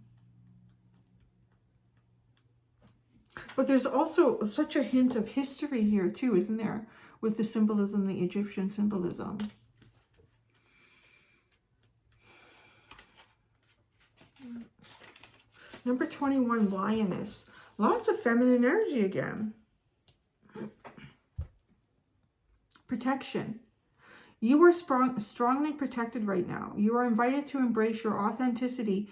A: But there's also such a hint of history here too, isn't there? With the symbolism, the Egyptian symbolism. Number 21, Lioness. Lots of feminine energy again. Protection. You are strongly protected right now. You are invited to embrace your authenticity.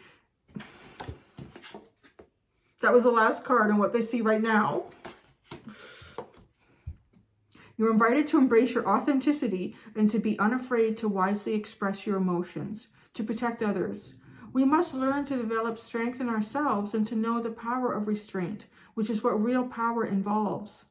A: That was the last card on what they see right now. You're invited to embrace your authenticity and to be unafraid to wisely express your emotions, to protect others. We must learn to develop strength in ourselves and to know the power of restraint, which is what real power involves.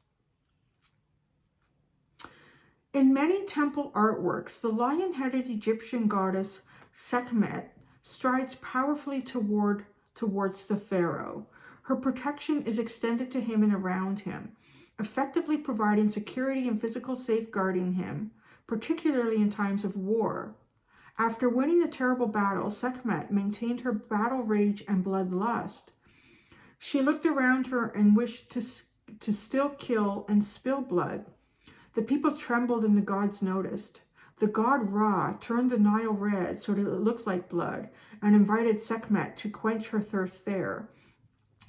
A: In many temple artworks, the lion-headed Egyptian goddess Sekhmet strides powerfully towards the pharaoh. Her protection is extended to him and around him, effectively providing security and physical safeguarding him, particularly in times of war. After winning a terrible battle, Sekhmet maintained her battle rage and bloodlust. She looked around her and wished to still kill and spill blood. The people trembled and the gods noticed. The god Ra turned the Nile red so that it looked like blood and invited Sekhmet to quench her thirst there.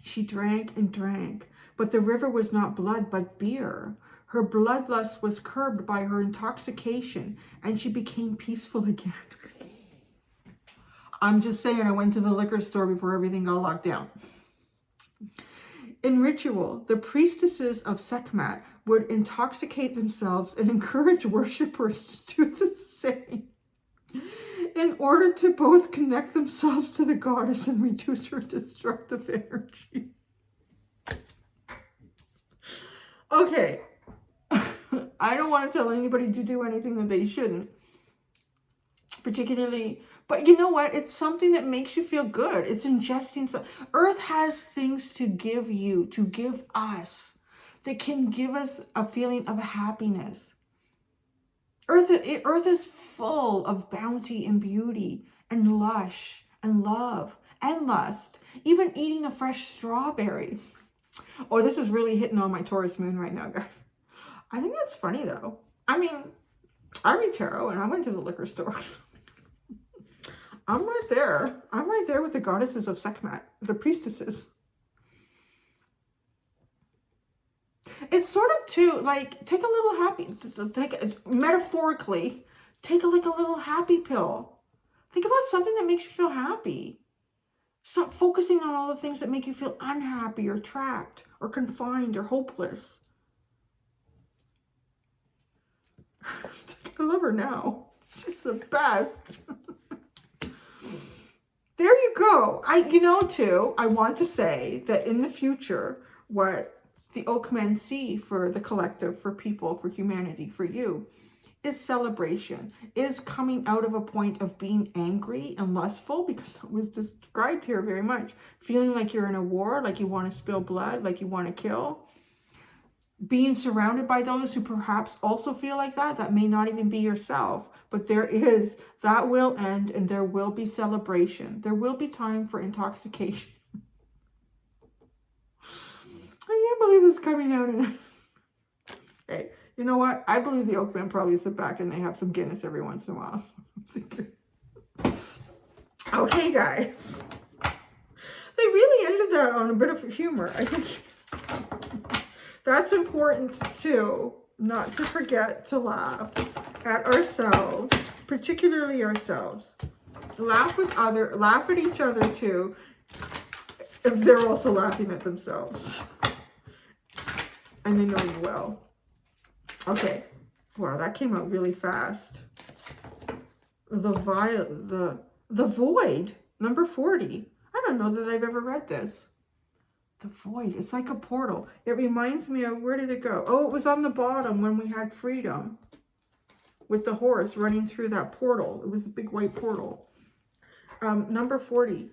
A: She drank and drank, but the river was not blood but beer. Her bloodlust was curbed by her intoxication, and she became peaceful again. I'm just saying, I went to the liquor store before everything got locked down. In ritual, the priestesses of Sekhmet would intoxicate themselves and encourage worshippers to do the same in order to both connect themselves to the goddess and reduce her destructive energy. Okay. I don't want to tell anybody to do anything that they shouldn't. Particularly, but you know what? It's something that makes you feel good. It's ingesting stuff. Earth has things to give you, to give us, that can give us a feeling of happiness. Earth is full of bounty and beauty and lush and love and lust. Even eating a fresh strawberry. Oh, this is really hitting on my Taurus moon right now, guys. I think that's funny, though. I mean, I read tarot, and I went to the liquor store. I'm right there. I'm right there with the goddesses of Sekhmet, the priestesses. It's sort of, too, like, take a little happy, metaphorically, take a little happy pill. Think about something that makes you feel happy. Stop focusing on all the things that make you feel unhappy or trapped or confined or hopeless. I love her now. She's the best. There you go. I want to say that in the future, what the Oakmen see for the collective, for people, for humanity, for you, is celebration, is coming out of a point of being angry and lustful, because that was described here very much. Feeling like you're in a war, like you want to spill blood, like you want to kill. Being surrounded by those who perhaps also feel like that. That may not even be yourself. But that will end, and there will be celebration. There will be time for intoxication. I can't believe this is coming out. Hey, you know what? I believe the Oakmen probably sit back and they have some Guinness every once in a while. Okay, guys. They really ended that on a bit of humor. I think that's important too, not to forget to laugh at ourselves, particularly ourselves. Laugh at each other too, if they're also laughing at themselves. And they know you well. Okay. Wow, that came out really fast. The Void, number 40. I don't know that I've ever read this. The Void. It's like a portal. It reminds me of, where did it go? Oh, it was on the bottom when we had freedom. With the horse running through that portal. It was a big white portal. Number 40.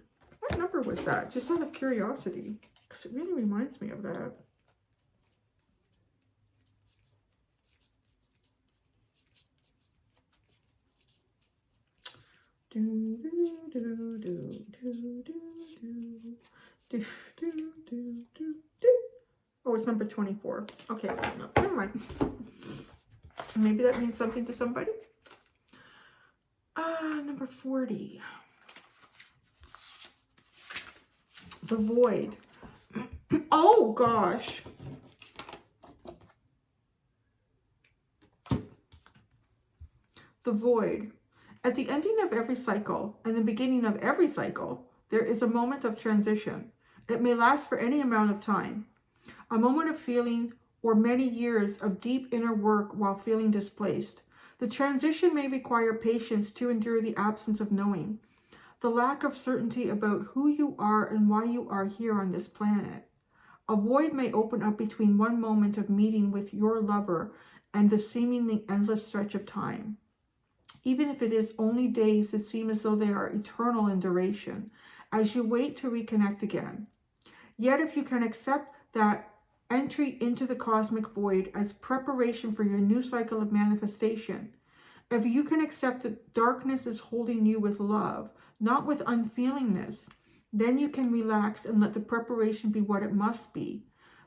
A: What number was that? Just out of curiosity, because it really reminds me of that. Do, do, do, do, do, do, do, do, do, do, do, do. Oh, it's number 24. Okay, no, never mind. Maybe that means something to somebody. Number 40. The void. Oh, gosh. The void. At the ending of every cycle and the beginning of every cycle, there is a moment of transition. It may last for any amount of time. A moment of feeling or many years of deep inner work while feeling displaced. The transition may require patience to endure the absence of knowing, the lack of certainty about who you are and why you are here on this planet. A void may open up between one moment of meeting with your lover and the seemingly endless stretch of time. Even if it is only days that seem as though they are eternal in duration, as you wait to reconnect again. Yet if you can accept that entry into the cosmic void as preparation for your new cycle of manifestation, if you can accept that darkness is holding you with love, not with unfeelingness, then you can relax and let the preparation be what it must be.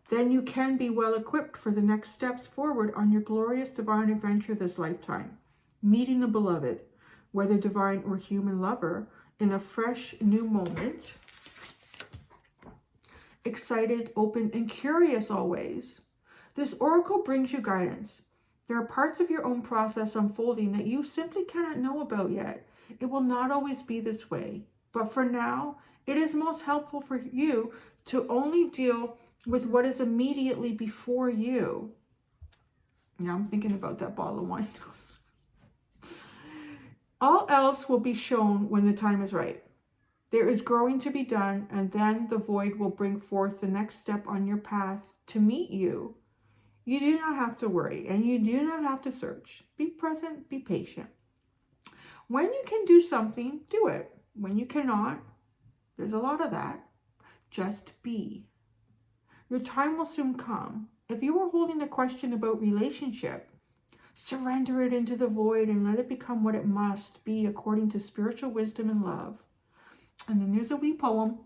A: Then you can be well equipped for the next steps forward on your glorious divine adventure this lifetime. Meeting the beloved, whether divine or human lover, in a fresh new moment. Excited, open, and curious always. This oracle brings you guidance. There are parts of your own process unfolding that you simply cannot know about yet. It will not always be this way. But for now, it is most helpful for you to only deal with what is immediately before you. Now I'm thinking about that bottle of wine. All else will be shown when the time is right. There is growing to be done, and then the void will bring forth the next step on your path to meet you. You do not have to worry, and you do not have to search. Be present, be patient. When you can do something, do it. When you cannot, there's a lot of that. Just be. Your time will soon come. If you are holding a question about relationship, surrender it into the void and let it become what it must be according to spiritual wisdom and love. And then there's a wee poem,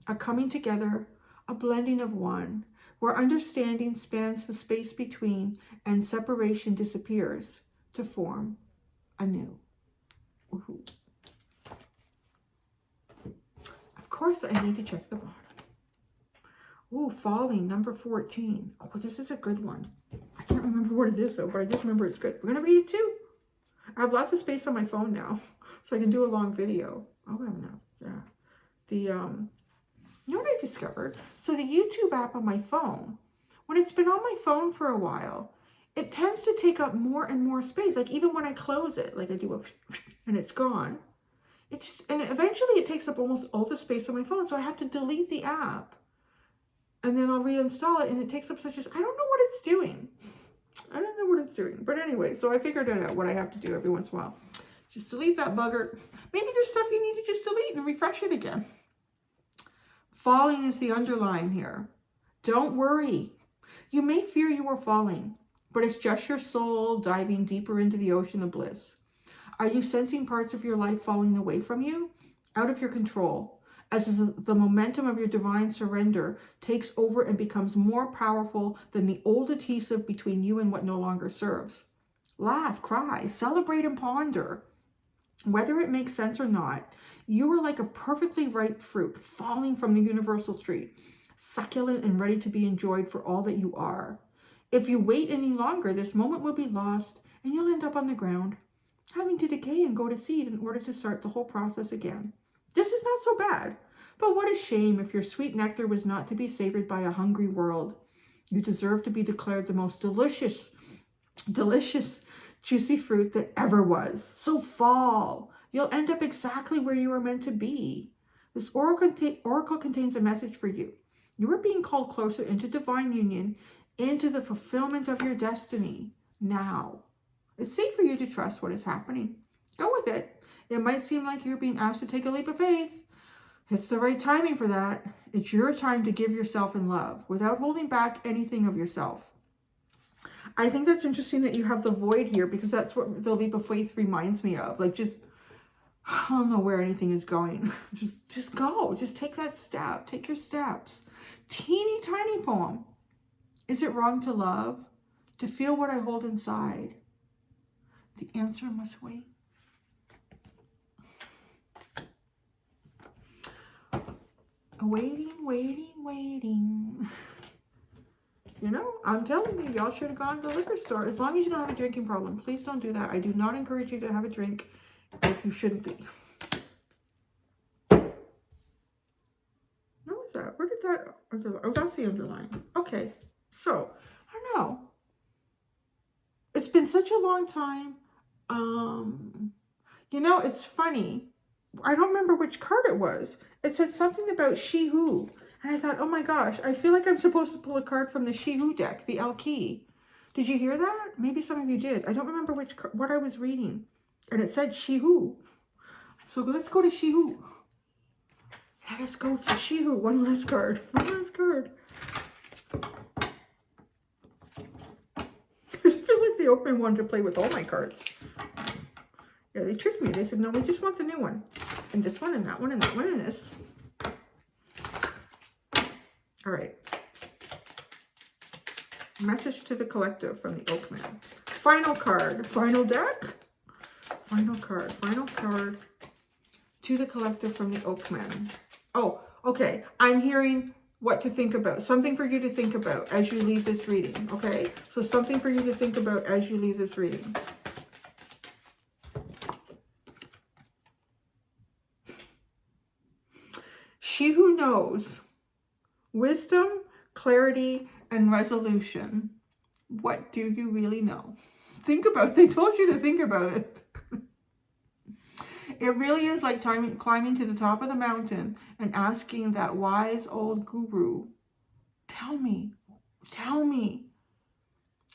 A: a coming together, a blending of one, where understanding spans the space between and separation disappears to form anew. Woohoo. Of course, I need to check the bottom. Ooh, falling, number 14. Oh, this is a good one. I can't remember what it is though, but I just remember it's good. We're gonna read it too. I have lots of space on my phone now, so I can do a long video. Oh, I have enough. Yeah. You know what I discovered? So the YouTube app on my phone, when it's been on my phone for a while, it tends to take up more and more space. Like even when I close it, like I do a and it's gone. And eventually it takes up almost all the space on my phone. So I have to delete the app. And then I'll reinstall it, and it takes up such as, I don't know what it's doing. I don't know what it's doing. But anyway, so I figured it out, what I have to do every once in a while. Just delete that bugger. Maybe there's stuff you need to just delete and refresh it again. Falling is the underline here. Don't worry. You may fear you are falling, but it's just your soul diving deeper into the ocean of bliss. Are you sensing parts of your life falling away from you? Out of your control? As the momentum of your divine surrender takes over and becomes more powerful than the old adhesive between you and what no longer serves. Laugh, cry, celebrate, and ponder. Whether it makes sense or not, you are like a perfectly ripe fruit falling from the universal tree, succulent and ready to be enjoyed for all that you are. If you wait any longer, this moment will be lost and you'll end up on the ground, having to decay and go to seed in order to start the whole process again. This is not so bad, but what a shame if your sweet nectar was not to be savored by a hungry world. You deserve to be declared the most delicious, juicy fruit that ever was. So fall. You'll end up exactly where you were meant to be. This oracle contains a message for you. You are being called closer into divine union, into the fulfillment of your destiny now. It's safe for you to trust what is happening. Go with it. It might seem like you're being asked to take a leap of faith, It's the right timing for that. It's your time to give yourself in love without holding back anything of yourself. I think that's interesting that you have the void here, because that's what the leap of faith reminds me of. Like, just, I don't know where anything is going. Just go. Just take that step. Take your steps. Teeny tiny poem. Is it wrong to love? To feel what I hold inside? The answer must wait. Waiting, waiting, waiting. You know, I'm telling you, y'all should have gone to the liquor store. As long as you don't have a drinking problem, please don't do that. I do not encourage you to have a drink if you shouldn't be. What was that? Where did that underline? Oh, that's the underline. Okay. So, I don't know. It's been such a long time. You know, it's funny. I don't remember which card it was. It said something about she who. And I thought, oh my gosh, I feel like I'm supposed to pull a card from the She Who deck, the Alki. Did you hear that? Maybe some of you did. I don't remember what I was reading. And it said She Who. So let's go to She Who. Let us go to She Who. One last card. One last card. I feel like the Oakmen wanted to play with all my cards. Yeah, they tricked me. They said, no, we just want the new one. And this one, and that one, and that one, and this. All right. Message to the collective from the Oakmen. Final card. Final deck. Final card. Final card to the collective from the Oakmen. Oh, okay. I'm hearing what to think about. Something for you to think about as you leave this reading. Okay? So something for you to think about as you leave this reading. She who knows. Wisdom, clarity, and resolution. What do you really know? Think about it. They told you to think about it. It really is like climbing to the top of the mountain and asking that wise old guru, tell me.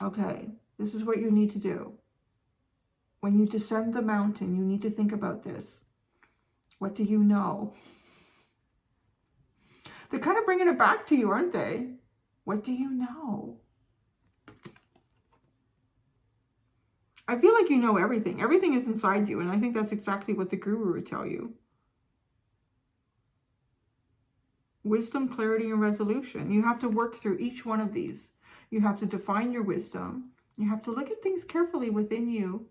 A: Okay, this is what you need to do. When you descend the mountain, you need to think about this. What do you know? They're kind of bringing it back to you, aren't they? What do you know? I feel like you know everything. Everything is inside you, and I think that's exactly what the guru would tell you. Wisdom, clarity, and resolution. You have to work through each one of these. You have to define your wisdom. You have to look at things carefully within you.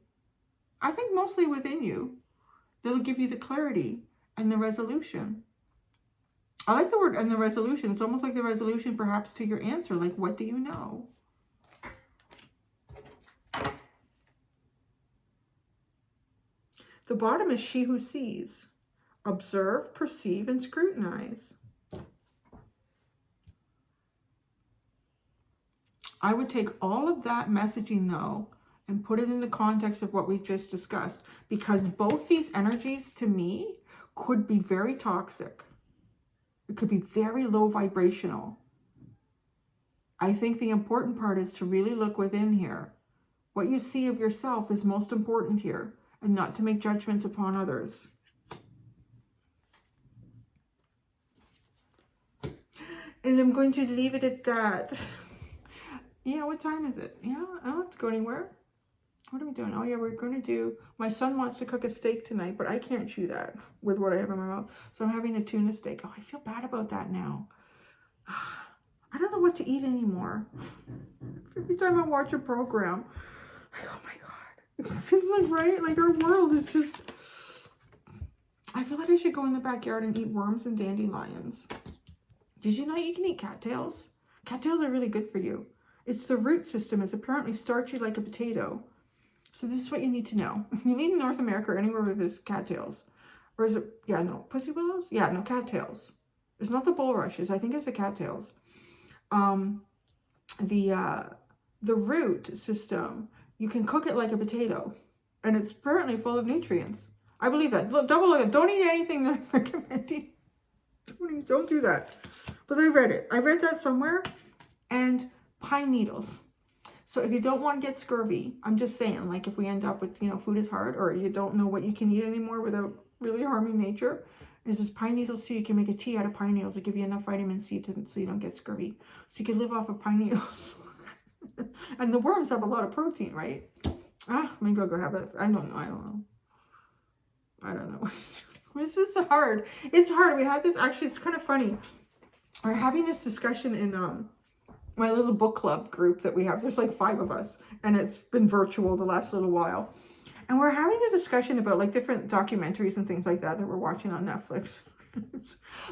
A: I think mostly within you. That'll give you the clarity and the resolution. I like the word and the resolution. It's almost like the resolution perhaps to your answer. Like, what do you know? The bottom is she who sees. Observe, perceive, and scrutinize. I would take all of that messaging, though, and put it in the context of what we just discussed. Because both these energies, to me, could be very toxic. It could be very low vibrational. I think the important part is to really look within here. What you see of yourself is most important here, and not to make judgments upon others. And I'm going to leave it at that. Yeah, what time is it? Yeah, I don't have to go anywhere. What are we doing? Oh yeah, we're going to do, my son wants to cook a steak tonight, but I can't chew that with what I have in my mouth. So I'm having a tuna steak. Oh, I feel bad about that now. I don't know what to eat anymore. Every time I watch a program, oh my God. It feels like, right? Like our world is just, I feel like I should go in the backyard and eat worms and dandelions. Did you know you can eat cattails? Cattails are really good for you. It's the root system is apparently starchy like a potato. So this is what you need to know. You need in North America or anywhere where there's cattails. Or is it, yeah, no, pussy willows? Yeah, no, cattails. It's not the bulrushes. I think it's the cattails. The root system, you can cook it like a potato. And it's apparently full of nutrients. I believe that. Look, double look. Don't eat anything that I'm recommending. Don't do that. But I read it. I read that somewhere. And pine needles. So if you don't want to get scurvy, I'm just saying, like if we end up with, you know, food is hard, or you don't know what you can eat anymore without really harming nature, is this pine needles tea. You can make a tea out of pine needles to give you enough vitamin C so you don't get scurvy. So you can live off of pine needles. And the worms have a lot of protein, right? Maybe I'll go have it. I don't know. This is hard. It's hard. We have this, actually, it's kind of funny. We're having this discussion in my little book club group that we have. There's like 5 of us, and it's been virtual the last little while. And we're having a discussion about like different documentaries and things like that we're watching on Netflix.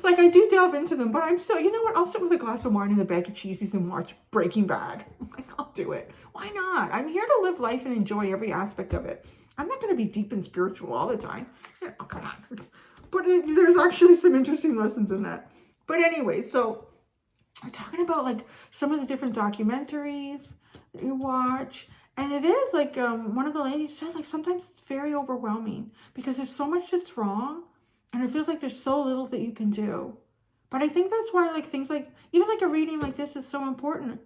A: Like, I do delve into them, but I'm still, you know what? I'll sit with a glass of wine and a bag of cheesies and watch Breaking Bad. Like, I'll do it. Why not? I'm here to live life and enjoy every aspect of it. I'm not going to be deep and spiritual all the time. Oh, come on. But there's actually some interesting lessons in that. But anyway, so we're talking about like some of the different documentaries that you watch. And it is like one of the ladies said, like, sometimes it's very overwhelming because there's so much that's wrong. And it feels like there's so little that you can do. But I think that's why like things like, even like a reading like this is so important.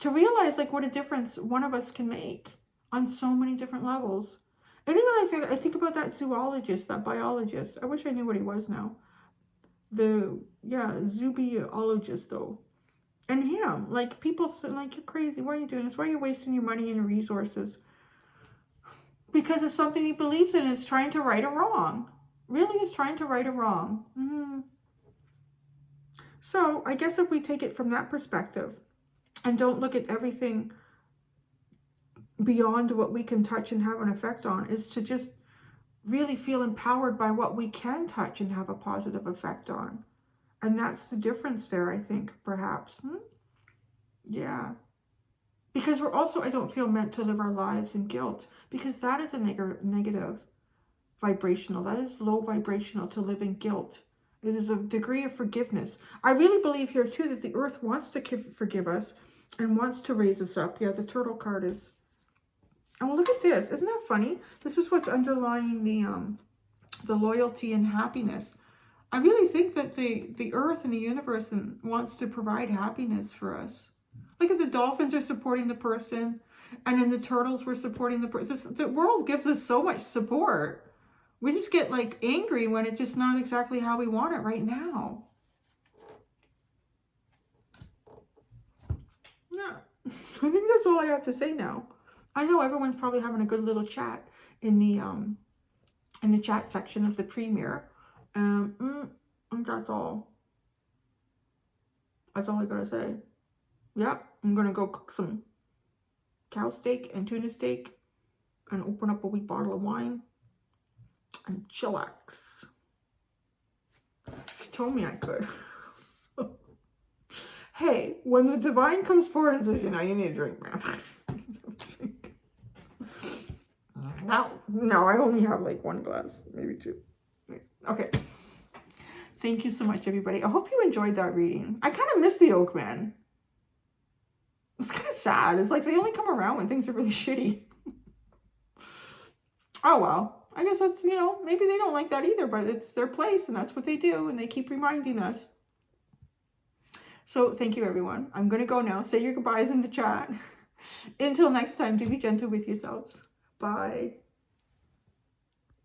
A: To realize like what a difference one of us can make on so many different levels. And even like, I think about that zoologist, that biologist. I wish I knew what he was now. Zoobiologist though. And him, like, people say, like, you're crazy. Why are you doing this? Why are you wasting your money and your resources? Because it's something he believes in. It's trying to right a wrong. Really is trying to right a wrong. So I guess if we take it from that perspective and don't look at everything beyond what we can touch and have an effect on, is to just really feel empowered by what we can touch and have a positive effect on. And that's the difference there, I think, perhaps. Yeah. Because we're also, I don't feel, meant to live our lives in guilt. Because that is a negative vibrational. That is low vibrational, to live in guilt. It is a degree of forgiveness. I really believe here, too, that the earth wants to forgive us and wants to raise us up. Yeah, the turtle card is... Oh, look at this. Isn't that funny? This is what's underlying the loyalty and happiness. I really think that the earth and the universe wants to provide happiness for us. Like, if the dolphins are supporting the person, and then the turtles were supporting the person. The world gives us so much support. We just get, like, angry when it's just not exactly how we want it right now. Yeah. I think that's all I have to say now. I know everyone's probably having a good little chat in the chat section of the premiere. And that's all. That's all I gotta say. Yeah, I'm gonna go cook some cow steak and tuna steak and open up a wee bottle of wine and chillax. She told me I could. Hey, when the divine comes forward and says, you know, you need a drink, man. No, I only have like 1 glass, maybe 2. Okay. Thank you so much, everybody. I hope you enjoyed that reading. I kind of miss the Oakmen. It's kind of sad. It's like they only come around when things are really shitty. Oh, well. I guess that's, you know, maybe they don't like that either, but it's their place and that's what they do. And they keep reminding us. So thank you, everyone. I'm going to go now. Say your goodbyes in the chat. Until next time, do be gentle with yourselves. Bye.